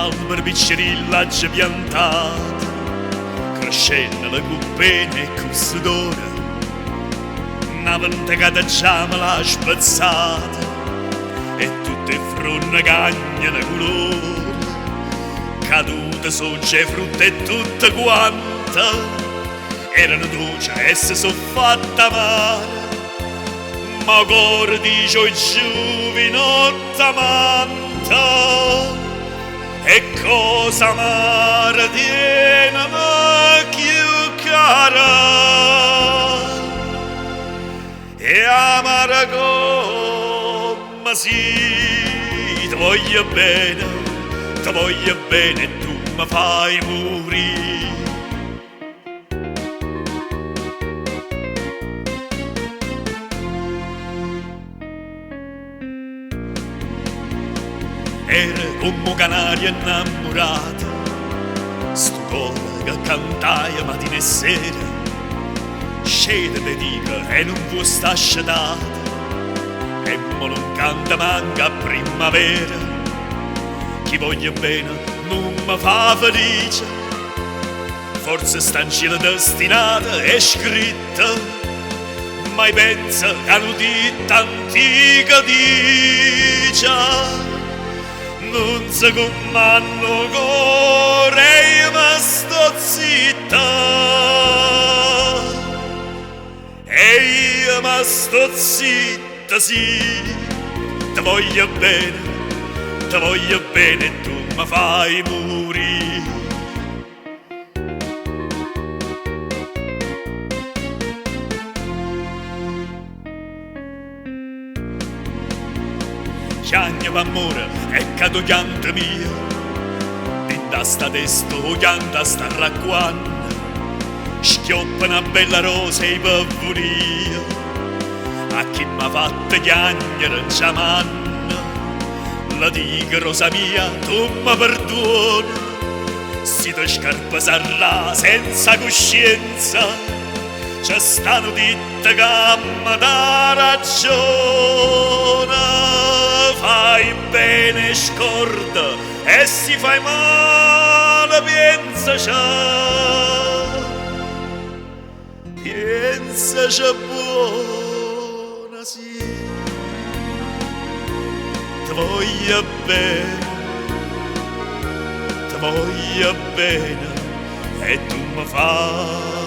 l'albero piccerilla già piantato, crescendo la cuppena e con sudore, una ventagata già me l'ha spazzata, e tutte fronne cagne colore, cadute sogge frutta e tutte quante, erano dolci e si sono fatta male, ma cuore di ciò giovinotta amante, e cosa amara tiene ma più cara, e amara come sì, ti voglio bene e tu mi fai morire. Era come canaria innamorata, sto cuore che cantaia mattina e sera, scende te dica e non vuoi sta asciutata, e mo non canta manca a primavera. Chi voglio bene non mi fa felice, forse sta in cielo destinata e scritta, mai pensa che hanno detto antica dice. Non si comando cuore e io mi sto zitta, e io mi sto zitta, sì, ti voglio bene e tu mi fai morire. Chiagna d'amore e cado chianta mia, in da sta testa o chianta sta racquanna, schioppa una bella rosa e pavoria, a chi m'ha fatta chiagnere già manna, la dica rosa mia tu mi perdona, si te scarpa sarà senza coscienza, c'è stanno ditte che mi dà ragione. Fai bene scorda e si fai male pensaci buona, sì, ti voglio bene e tu mi fai